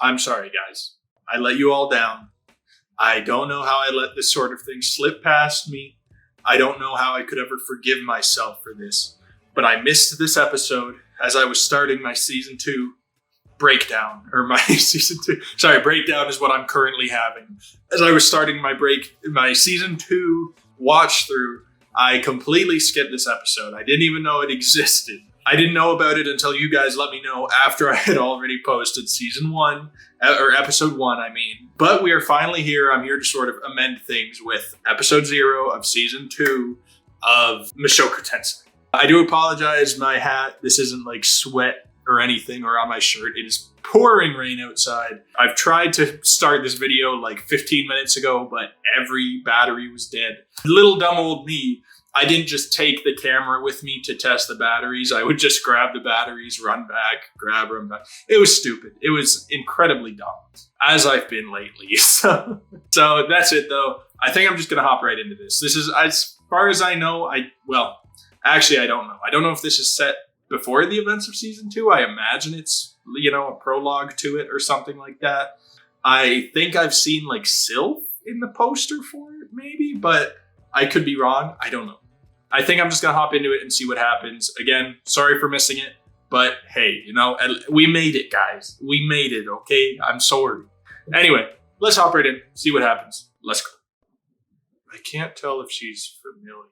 I'm sorry, guys. I let you all down. I don't know how I let this sort of thing slip past me. I don't know how I could ever forgive myself for this. But I missed this episode as I was starting my season 2 breakdown. Or my season 2. Sorry, breakdown is what I'm currently having. As I was starting my season 2 watch through, I completely skipped this episode. I didn't even know it existed. I didn't know about it until you guys let me know after I had already posted season 1, or episode 1, I mean. But we are finally here. I'm here to sort of amend things with episode 0 of season 2 of Mushoku Tensei. I do apologize, my hat, this isn't like sweat or anything or on my shirt. It is pouring rain outside. I've tried to start this video like 15 minutes ago, but every battery was dead. Little dumb old me. I didn't just take the camera with me to test the batteries. I would just grab the batteries, run back, grab them back. It was stupid. It was incredibly dumb, as I've been lately. So that's it, though. I think I'm just going to hop right into this. This is, as far as I know, actually, I don't know. I don't know if this is set before the events of season 2. I imagine it's, a prologue to it or something like that. I think I've seen, like, Sylph in the poster for it, maybe, but I could be wrong. I don't know. I think I'm just going to hop into it and see what happens. Again, sorry for missing it, but hey, we made it, guys. We made it, okay? I'm sorry. Anyway, let's hop right in, see what happens. Let's go. I can't tell if she's familiar.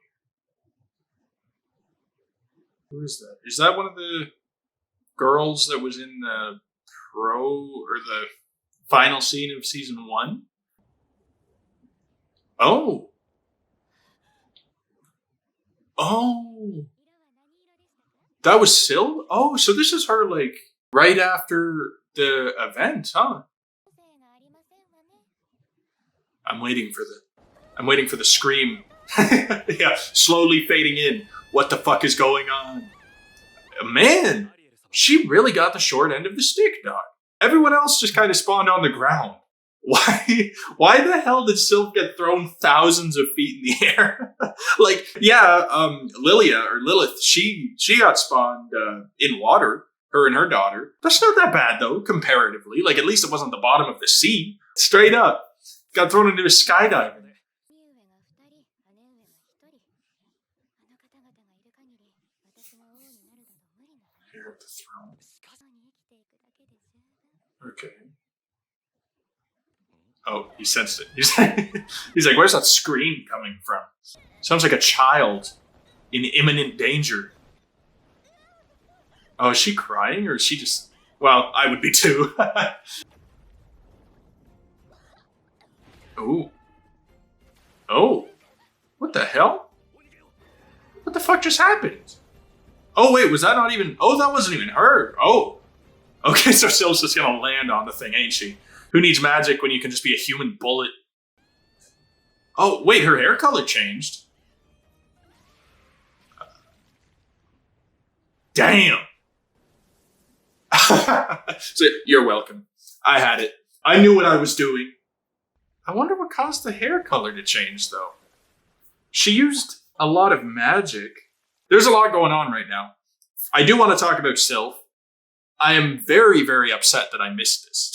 Who is that? Is that one of the girls that was in the the final scene of season 1? Oh. Oh, that was Syl? Oh, so this is her, like, right after the event, huh? I'm waiting for the scream. Yeah, slowly fading in. What the fuck is going on? Man, she really got the short end of the stick, dog. Everyone else just kind of spawned on the ground. Why the hell did Sylph get thrown thousands of feet in the air? Like, yeah, Lilith, she got spawned in water, her and her daughter. That's not that bad, though, comparatively. Like, at least it wasn't the bottom of the sea. Straight up. Got thrown into a skydiving. Here at the throne. Okay. Oh, he sensed it. He's like, where's that scream coming from? Sounds like a child in imminent danger. Oh, is she crying or is she just... Well, I would be too. Oh. Oh. What the hell? What the fuck just happened? Oh, wait, was that not even... Oh, that wasn't even her. Oh. Okay, so Sylph's just gonna land on the thing, ain't she? Who needs magic when you can just be a human bullet? Oh, wait, her hair color changed. Damn. So, you're welcome. I had it. I knew what I was doing. I wonder what caused the hair color to change, though. She used a lot of magic. There's a lot going on right now. I do want to talk about Sylph. I am very, very upset that I missed this.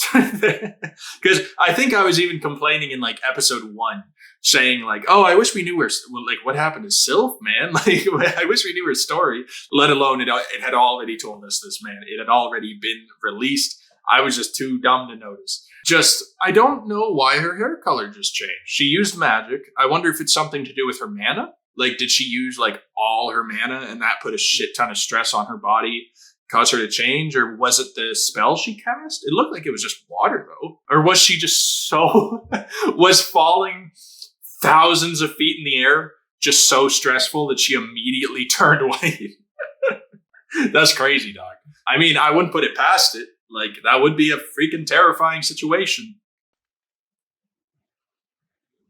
Because I think I was even complaining in, like, episode 1, saying, like, oh, I wish we knew what happened to Sylph, man? Like, I wish we knew her story, let alone it had already told us this, man. It had already been released. I was just too dumb to notice. I don't know why her hair color just changed. She used magic. I wonder if it's something to do with her mana. Like, did she use, like, all her mana and that put a shit ton of stress on her body? Cause her to change, or was it the spell she cast? It looked like it was just water, though. Or was she just was falling thousands of feet in the air just so stressful that she immediately turned white? That's crazy, dog. I mean, I wouldn't put it past it. Like, that would be a freaking terrifying situation.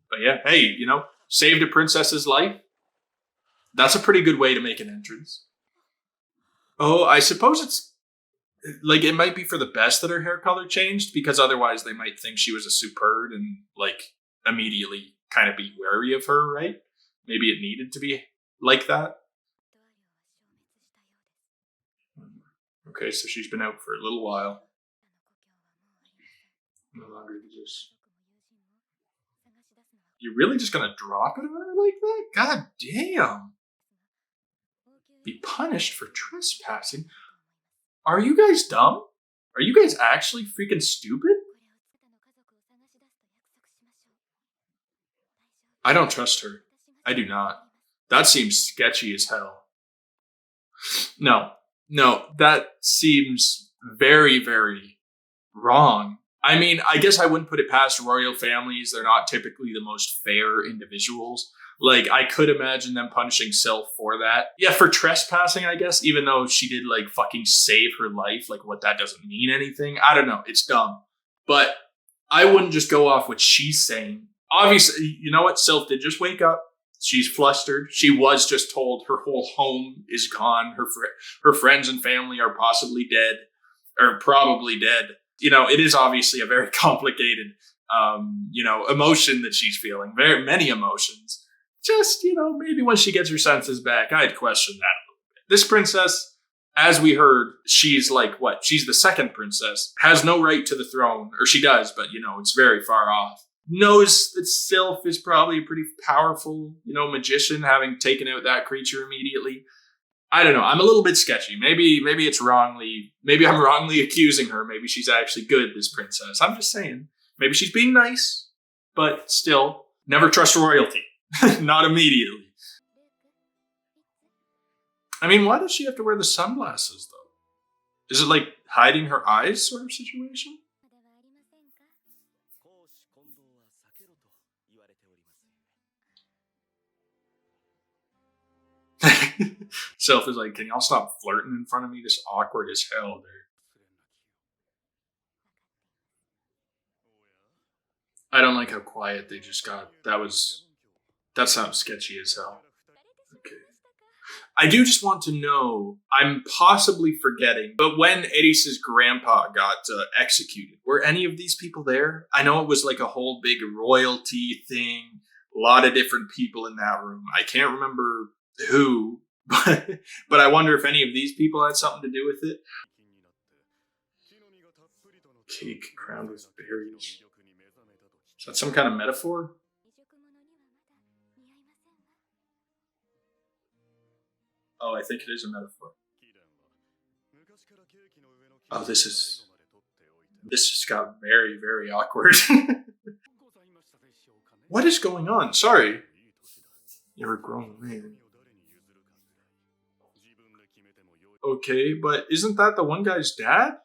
But yeah, hey, saved a princess's life. That's a pretty good way to make an entrance. Oh, I suppose it's, like, it might be for the best that her hair color changed, because otherwise they might think she was a superb and, like, immediately kind of be wary of her, right? Maybe it needed to be like that. Okay, so she's been out for a little while. No longer just. You're really just gonna drop it on her like that? God damn. Be punished for trespassing? Are you guys dumb? Are you guys actually freaking stupid? I don't trust her. I do not. That seems sketchy as hell. No, that seems very, very wrong. I mean, I guess I wouldn't put it past royal families. They're not typically the most fair individuals. Like, I could imagine them punishing Sylph for that. Yeah, for trespassing, I guess, even though she did, like, fucking save her life. Like, what, that doesn't mean anything? I don't know. It's dumb. But I wouldn't just go off what she's saying. Obviously, you know what? Sylph did just wake up. She's flustered. She was just told her whole home is gone. Her friends and family are possibly dead, or probably dead. You know, it is obviously a very complicated, emotion that she's feeling. Very many emotions. Just, maybe when she gets her senses back, I'd question that a little bit. This princess, as we heard, she's like, what? She's the second princess, has no right to the throne, or she does, but, it's very far off. Knows that Sylph is probably a pretty powerful, magician, having taken out that creature immediately. I don't know. I'm a little bit sketchy. Maybe it's wrongly. Maybe I'm wrongly accusing her. Maybe she's actually good, this princess. I'm just saying. Maybe she's being nice, but still, never trust royalty. Not immediately. I mean, why does she have to wear the sunglasses, though? Is it like hiding her eyes sort of situation? Sylph is like, can y'all stop flirting in front of me? This awkward as hell, dude. I don't like how quiet they just got. That sounds sketchy as hell. Okay. I do just want to know, I'm possibly forgetting, but when Eris's grandpa got executed, were any of these people there? I know it was like a whole big royalty thing, a lot of different people in that room. I can't remember who, but I wonder if any of these people had something to do with it. Cake crowned with berries. Is that some kind of metaphor? Oh, I think it is a metaphor. Oh, this just got very, very awkward. What is going on? Sorry. You're a grown man. Okay, but isn't that the one guy's dad?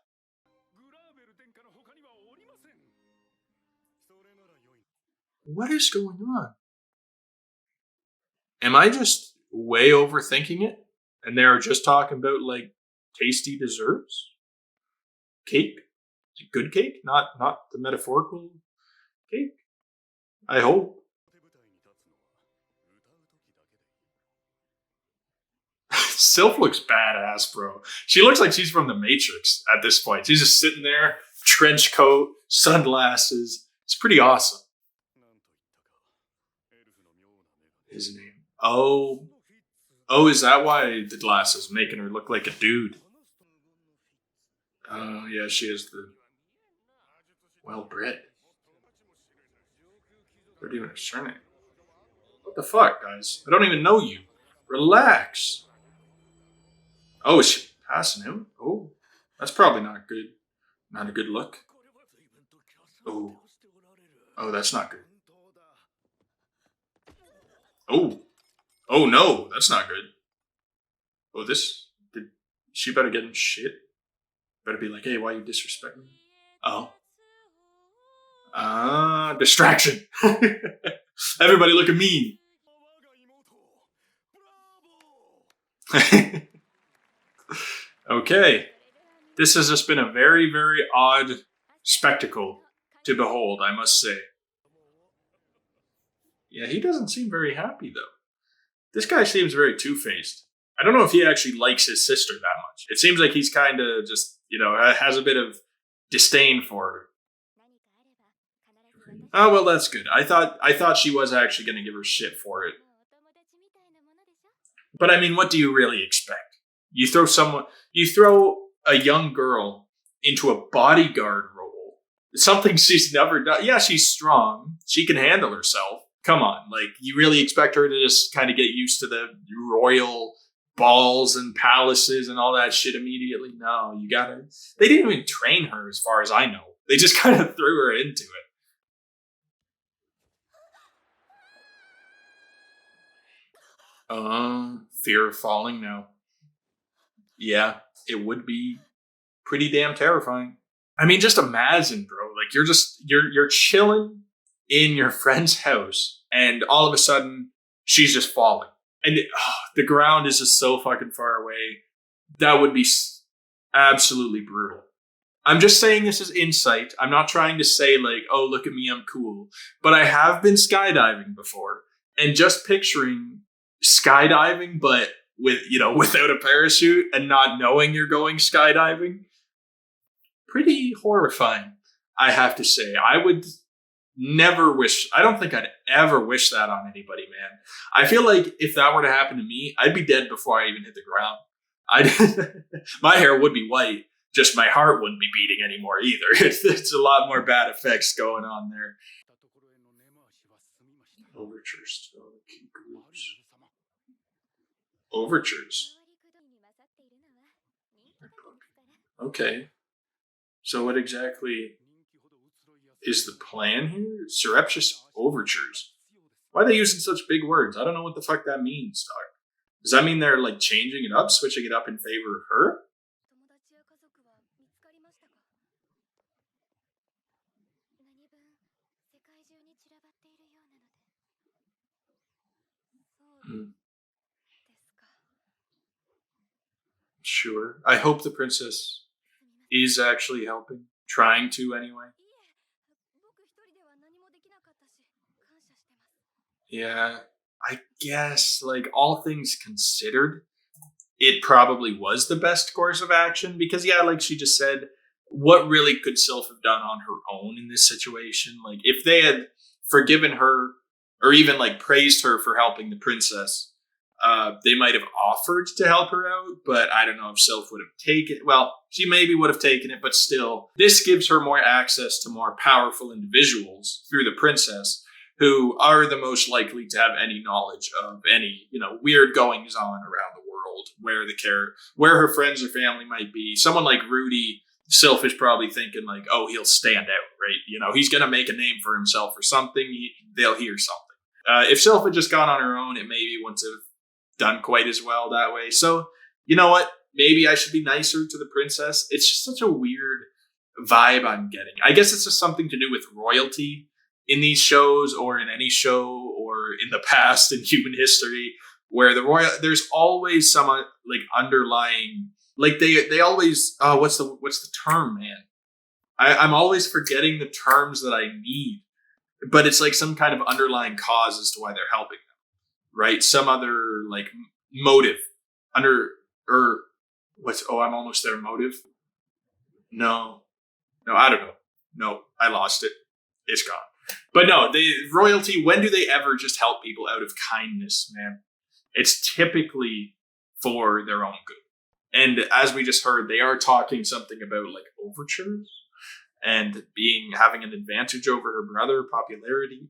What is going on? Am I just way overthinking it? And they're just talking about like tasty desserts? Cake? Good cake? Not the metaphorical cake? I hope. Sylph looks badass, bro. She looks like she's from the Matrix at this point. She's just sitting there, trench coat, sunglasses. It's pretty awesome. His name. Oh, is that why the glasses making her look like a dude? Oh, yeah, she is the well-bred. They're doing a surname. What the fuck, guys? I don't even know you. Relax. Oh, is she passing out? Oh, that's probably not good. Not a good look. Oh, that's not good. Oh no, that's not good. Oh, she better get in shit. Better be like, hey, why you disrespect me? Oh. Distraction. Everybody look at me. Okay. This has just been a very, very odd spectacle to behold, I must say. Yeah, he doesn't seem very happy, though. This guy seems very two-faced. I don't know if he actually likes his sister that much. It seems like he's kind of just, has a bit of disdain for her. Oh, well, that's good. I thought she was actually going to give her shit for it. But I mean, what do you really expect? You throw a young girl into a bodyguard role Something she's never done. Yeah, she's strong. She can handle herself. Come on, like you really expect her to just kind of get used to the royal balls and palaces and all that shit immediately? No, you gotta. They didn't even train her, as far as I know. They just kind of threw her into it. Fear of falling. No, yeah, it would be pretty damn terrifying. I mean, just imagine, bro. Like you're chilling in your friend's house, and all of a sudden she's just falling, and the ground is just so fucking far away. That would be absolutely brutal. I'm just saying this as insight. I'm not trying to say like, oh, look at me, I'm cool. But I have been skydiving before, and just picturing skydiving, but with without a parachute and not knowing you're going skydiving, pretty horrifying. I have to say, I would never wish. I don't think I'd ever wish that on anybody, man. I feel like if that were to happen to me, I'd be dead before I even hit the ground. My hair would be white. Just my heart wouldn't be beating anymore either. It's a lot more bad effects going on there. Overtures to the key groups. Overtures. Okay. So what exactly is the plan here? Surreptitious overtures. Why are they using such big words? I don't know what the fuck that means, dog. Does that mean they're like changing it up, switching it up in favor of her? Hmm. Sure. I hope the princess is actually helping. Trying to, anyway. Yeah. I guess, like, all things considered, it probably was the best course of action because, yeah, like she just said, what really could Sylph have done on her own in this situation? Like, if they had forgiven her or even like praised her for helping the princess, they might have offered to help her out, but I don't know if Sylph would have taken it. Well, she maybe would have taken it, but still, this gives her more access to more powerful individuals through the princess who are the most likely to have any knowledge of any, weird goings on around the world, where her friends or family might be. Someone like Rudy, Sylph is probably thinking like, oh, he'll stand out, right? He's going to make a name for himself or something. They'll hear something. If Sylph had just gone on her own, it maybe wouldn't have done quite as well that way. So, you know what? Maybe I should be nicer to the princess. It's just such a weird vibe I'm getting. I guess it's just something to do with royalty in these shows or in any show or in the past in human history where there's always some like underlying, like they always, what's the term, man? I'm always forgetting the terms that I need, but it's like some kind of underlying cause as to why they're helping them, right? Some other like motive I'm almost there. Motive? No, I don't know. No, I lost it. It's gone. But no, royalty, when do they ever just help people out of kindness, man? It's typically for their own good. And as we just heard, they are talking something about like overtures and having an advantage over her brother, popularity.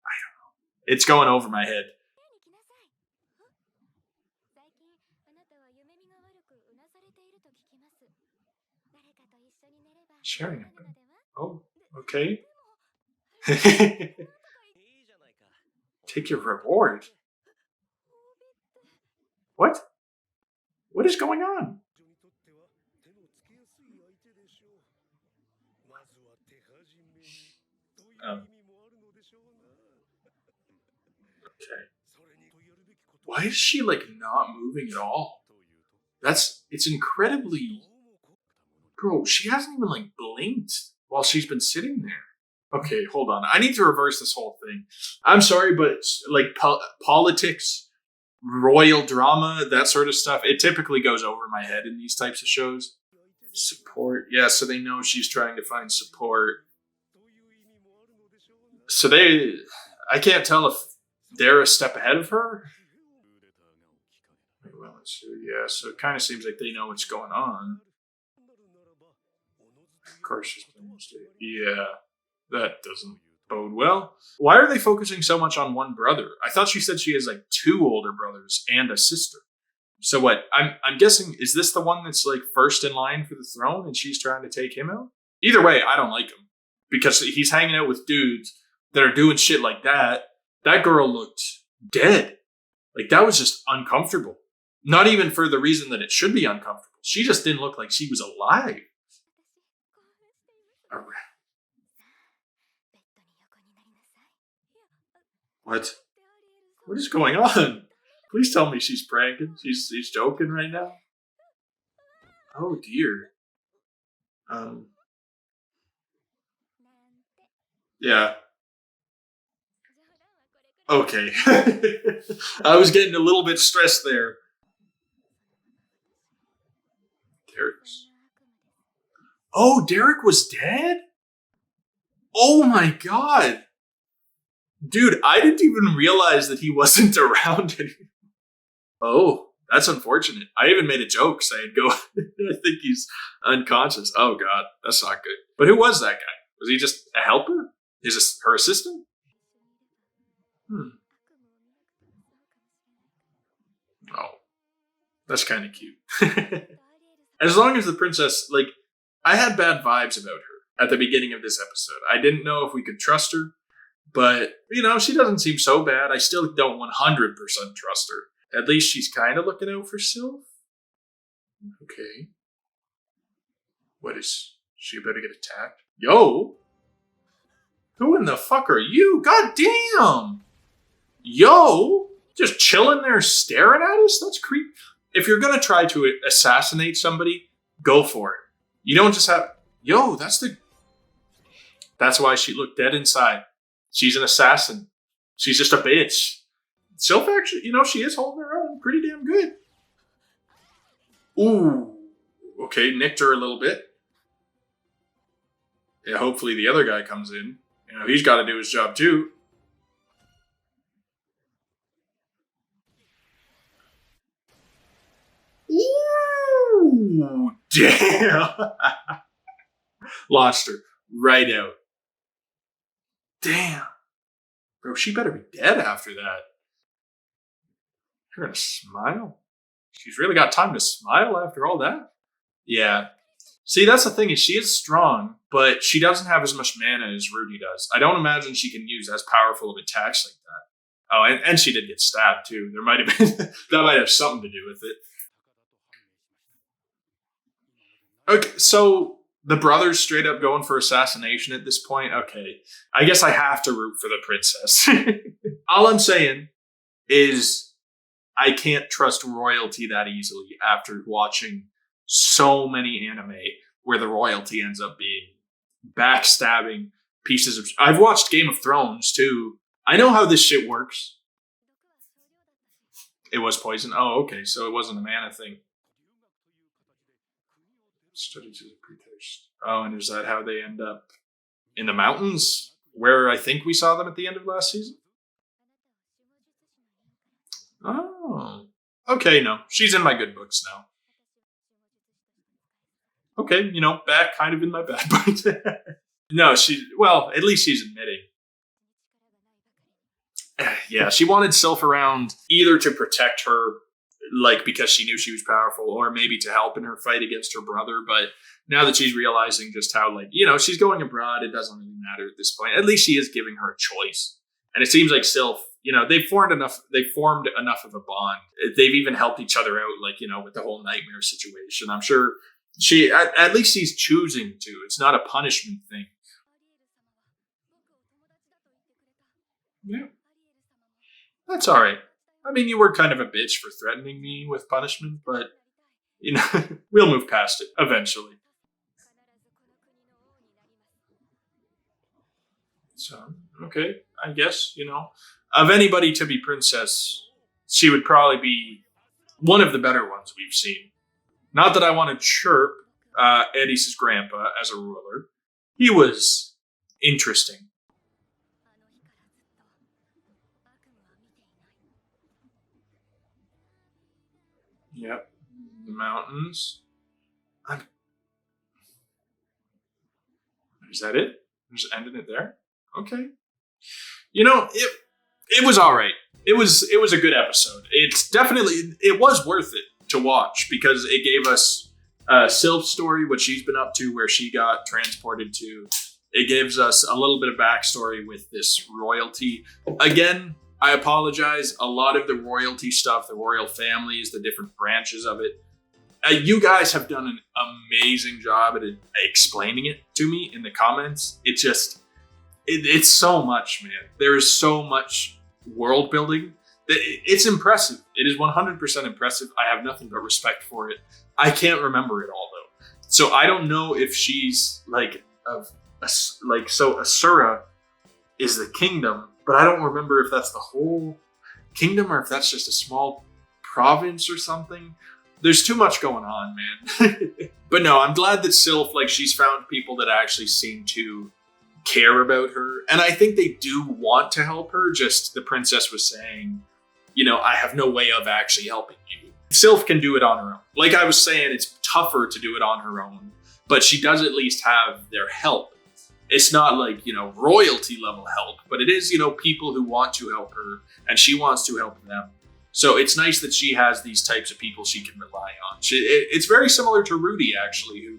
I don't know. It's going over my head. Sharing it. Oh, okay. Take your reward. What? What is going on? Oh. Okay. Why is she like not moving at all? It's incredibly, bro. She hasn't even like blinked while she's been sitting there. Okay, hold on. I need to reverse this whole thing. I'm sorry, but like politics, royal drama, that sort of stuff, it typically goes over my head in these types of shows. Support. Yeah, so they know she's trying to find support. So I can't tell if they're a step ahead of her. Well, yeah, so it kind of seems like they know what's going on. Of course she's playing state. Yeah, that doesn't bode well. Why are they focusing so much on one brother? I thought she said she has like 2 older brothers and a sister. So what? I'm guessing, is this the one that's like first in line for the throne and she's trying to take him out? Either way, I don't like him because he's hanging out with dudes that are doing shit like that. That girl looked dead. Like, that was just uncomfortable. Not even for the reason that it should be uncomfortable. She just didn't look like she was alive. What? What is going on? Please tell me she's pranking. She's joking right now. Oh dear. Yeah. Okay. I was getting a little bit stressed there. Derek's. Oh, Derek was dead? Oh my god. Dude, I didn't even realize that he wasn't around anymore. Oh, that's unfortunate. I even made a joke saying, "Go." I think he's unconscious. Oh god, that's not good. But who was that guy? Was he just a helper? Is this her assistant? Oh, that's kind of cute. As long as the princess, like, I had bad vibes about her at the beginning of this episode. I didn't know if we could trust her, but, she doesn't seem so bad. I still don't 100% trust her. At least she's kind of looking out for Sylph. Okay. What is she about to get attacked? Yo! Who in the fuck are you? God damn! Yo! Just chilling there staring at us? That's creepy. If you're gonna try to assassinate somebody, go for it. You don't just have... Yo, that's why she looked dead inside. She's an assassin. She's just a bitch. Sylph actually, she is holding her own pretty damn good. Ooh. Okay, nicked her a little bit. Yeah, hopefully the other guy comes in. He's got to do his job too. Ooh, damn. Lost her right out. Damn. Bro, she better be dead after that. You're gonna smile? She's really got time to smile after all that? Yeah. See, that's the thing, is she is strong, but she doesn't have as much mana as Rudy does. I don't imagine she can use as powerful of attacks like that. Oh, and she did get stabbed too. There might have been that might have something to do with it. Okay, so the brother's straight up going for assassination at this point. Okay, I guess I have to root for the princess. All I'm saying is I can't trust royalty that easily after watching so many anime where the royalty ends up being backstabbing pieces of... I've watched Game of Thrones too. I know how this shit works. It was poison. Oh, okay, so it wasn't a mana thing. Study to the pretext. Oh, and is that how they end up in the mountains where I think we saw them at the end of last season? Oh, okay. No, she's in my good books now. Okay, back kind of in my bad books. No, at least she's admitting. Yeah, she wanted Sylph around either to protect her, like because she knew she was powerful, or maybe to help in her fight against her brother. But now that she's realizing just how, she's going abroad, it doesn't really matter at this point. At least she is giving her a choice. And it seems like Sylph, they formed enough of a bond. They've even helped each other out, with the whole nightmare situation. I'm sure at least she's choosing to. It's not a punishment thing. Yeah. That's all right. I mean, you were kind of a bitch for threatening me with punishment, but, we'll move past it eventually. So, okay, I guess, of anybody to be princess, she would probably be one of the better ones we've seen. Not that I want to chirp Eddy's grandpa as a ruler. He was interesting. Yep. The mountains. Is that it? I'm just ending it there? Okay. You know, it was all right. It was a good episode. It was worth it to watch because it gave us Sylph's story, what she's been up to, where she got transported to. It gives us a little bit of backstory with this royalty. Again, I apologize. A lot of the royalty stuff, the royal families, the different branches of it, you guys have done an amazing job at explaining it to me in the comments. It's so much, man. There is so much world building. It's impressive. It is 100% impressive. I have nothing but respect for it. I can't remember it all though. So I don't know if she's so Asura is the kingdom, but I don't remember if that's the whole kingdom or if that's just a small province or something. There's too much going on, man. But no, I'm glad that Sylph, she's found people that actually seem to care about her. And I think they do want to help her. Just the princess was saying, I have no way of actually helping you. Sylph can do it on her own. Like I was saying, it's tougher to do it on her own, but she does at least have their help. It's not royalty level help, but it is, people who want to help her and she wants to help them. So it's nice that she has these types of people she can rely on. It's very similar to Rudy, actually, who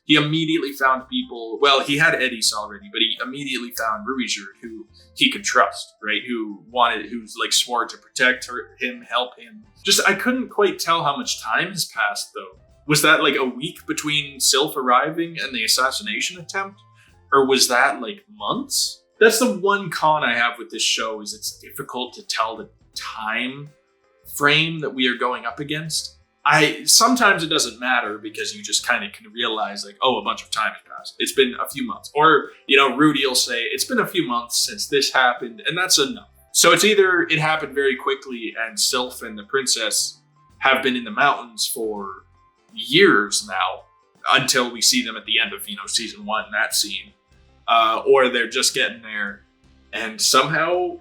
he immediately found people. Well, he had Eddies already, but he immediately found Ruijerd, who he could trust, right? Who's swore to protect him, help him. Just, I couldn't quite tell how much time has passed, though. Was that a week between Sylph arriving and the assassination attempt? Or was that months? That's the one con I have with this show, is it's difficult to tell the time frame that we are going up against. Sometimes it doesn't matter because you just kind of can realize a bunch of time has passed. It's been a few months. Or, Rudy will say, it's been a few months since this happened, and that's enough. So it's either it happened very quickly and Sylph and the princess have been in the mountains for years now until we see them at the end of, season 1, that scene. Or they're just getting there and somehow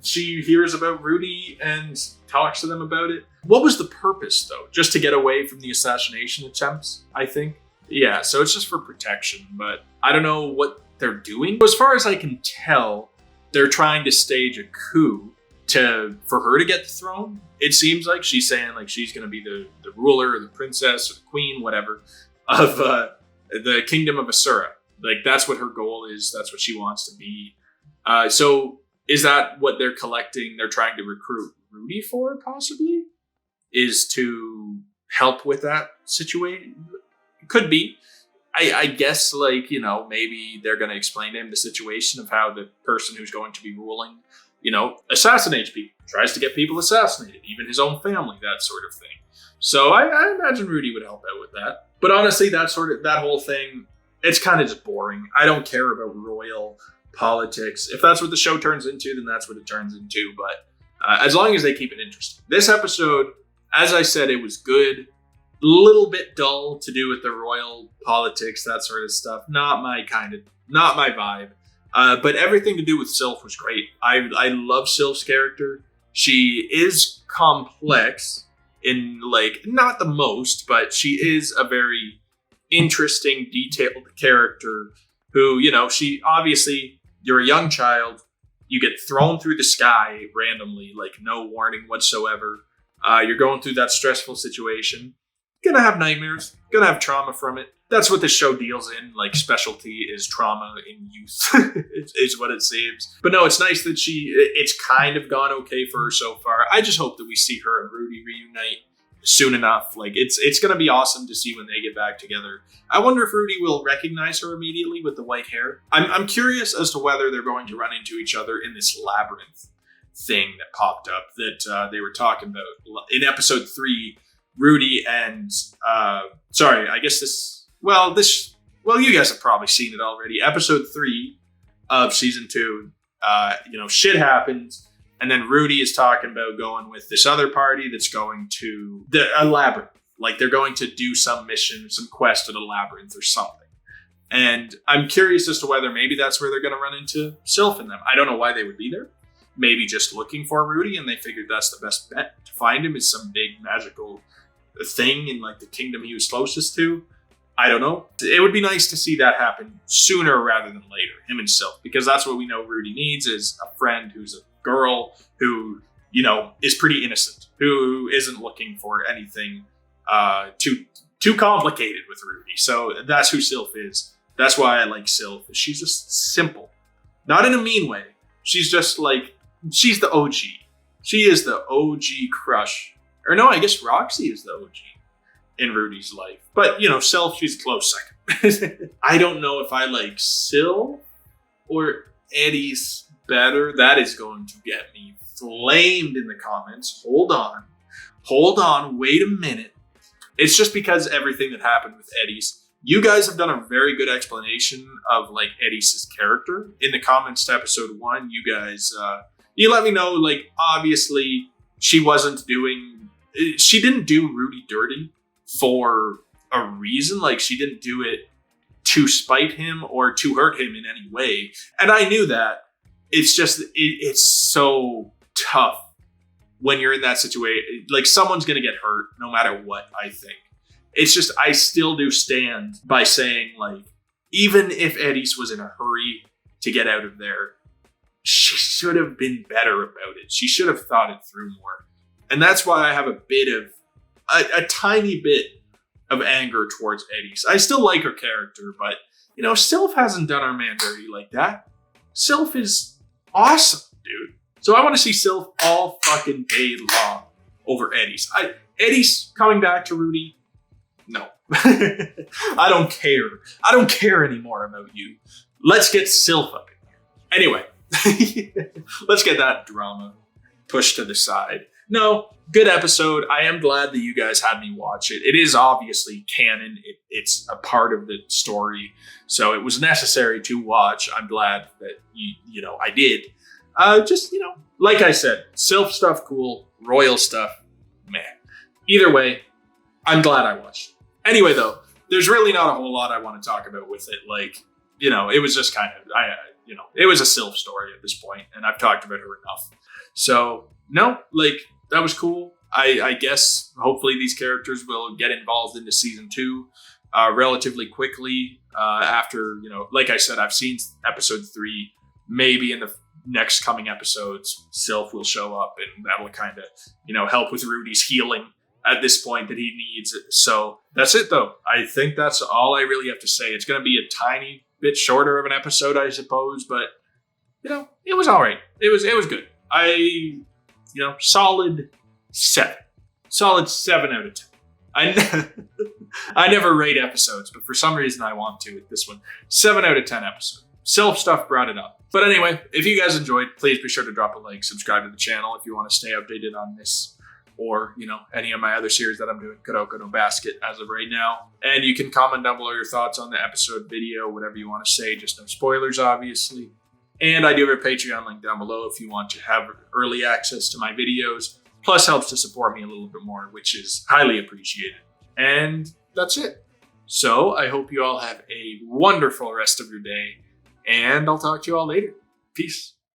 she hears about Rudy and talks to them about it. What was the purpose, though? Just to get away from the assassination attempts, I think? Yeah, so it's just for protection, but I don't know what they're doing. As far as I can tell, they're trying to stage a coup for her to get the throne. It seems like she's saying she's going to be the ruler or the princess or the queen, whatever, of the kingdom of Asura. That's what her goal is. That's what she wants to be. So is that what they're collecting? They're trying to recruit Rudy for, possibly? Is to help with that situation? Could be. I guess, maybe they're going to explain to him the situation of how the person who's going to be ruling, assassinates people, tries to get people assassinated, even his own family, that sort of thing. So I imagine Rudy would help out with that. But honestly, that whole thing, it's kind of just boring. I don't care about royal politics. If that's what the show turns into, then that's what it turns into. But as long as they keep it interesting. This episode, as I said, it was good. Little bit dull to do with the royal politics, that sort of stuff. Not my vibe. But everything to do with Sylph was great. I love Sylph's character. She is complex in not the most, but she is a very interesting, detailed character who, she obviously, you're a young child, you get thrown through the sky randomly, no warning whatsoever. You're going through that stressful situation. Gonna have nightmares, gonna have trauma from it. That's what this show deals in. Specialty is trauma in youth, is what it seems. But no, it's nice that it's kind of gone okay for her so far. I just hope that we see her and Rudy reunite soon enough. It's gonna be awesome to see when they get back together. I wonder if Rudy will recognize her immediately with the white hair. I'm curious as to whether they're going to run into each other in this labyrinth thing that popped up that they were talking about in episode 3. Rudy and you guys have probably seen it already. Episode 3 of season 2, shit happens, and then Rudy is talking about going with this other party that's going to a labyrinth. They're going to do some mission, some quest at a labyrinth or something. And I'm curious as to whether maybe that's where they're going to run into Sylph and them. I don't know why they would be there. Maybe just looking for Rudy, and they figured that's the best bet to find him is some big magical thing in the kingdom he was closest to. I don't know. It would be nice to see that happen sooner rather than later, him and Sylph, because that's what we know Rudy needs, is a friend who's a girl who, you know, is pretty innocent, who isn't looking for anything too complicated with Rudy. So that's who Sylph is. That's why I like Sylph. She's just simple. Not in a mean way. She's just like, she's the OG. She is the OG crush. Or no, I guess Roxy is the OG in Rudy's life. But, you know, Sylph, she's a close second. I don't know if I like Sylph or Eddie's better. That is going to get me flamed in the comments. Hold on, wait a minute. It's just because everything that happened with Eddie's. You guys have done a very good explanation of like Eddie's character in the comments to episode 1. You guys, you let me know, like, obviously she didn't do Rudy dirty for a reason. Like, she didn't do it to spite him or to hurt him in any way. And I knew that. It's just, it's so tough when you're in that situation. Like, someone's going to get hurt no matter what, I think. It's just, I still do stand by saying, like, even if Eddie's was in a hurry to get out of there, she should have been better about it. She should have thought it through more. And that's why I have a tiny bit of anger towards Eddie's. I still like her character, but, you know, Sylph hasn't done our man dirty like that. Sylph is awesome, dude. So I want to see Sylph all fucking day long over Eddie's. Eddie's coming back to Rudy. No. I don't care. I don't care anymore about you. Let's get Sylph up in here. Anyway, let's get that drama pushed to the side. No, good episode. I am glad that you guys had me watch it. It is obviously canon. It's a part of the story. So it was necessary to watch. I'm glad that, you know, I did. Just, you know, like I said, Sylph stuff, cool. Royal stuff, meh. Either way, I'm glad I watched it. Anyway, though, there's really not a whole lot I want to talk about with it. Like, you know, it was just kind of, it was a Sylph story at this point, and I've talked about her enough. So, no, like, that was cool. I guess, hopefully these characters will get involved into season 2 relatively quickly after, you know, like I said, I've seen episode 3. Maybe in the next coming episodes, Sylph will show up, and that'll kind of, you know, help with Rudy's healing at this point that he needs. So that's it, though. I think that's all I really have to say. It's going to be a tiny bit shorter of an episode, I suppose, but, you know, it was all right. It was good. Solid 7. Solid 7 out of 10. I never rate episodes, but for some reason I want to with this one. 7 out of 10 episode. Sylph stuff brought it up. But anyway, if you guys enjoyed, please be sure to drop a like, subscribe to the channel if you want to stay updated on this, or, you know, any of my other series that I'm doing, Kuroko no Basket, as of right now. And you can comment down below your thoughts on the episode video, whatever you want to say, just no spoilers, obviously. And I do have a Patreon link down below if you want to have early access to my videos, plus helps to support me a little bit more, which is highly appreciated. And that's it. So I hope you all have a wonderful rest of your day, and I'll talk to you all later. Peace.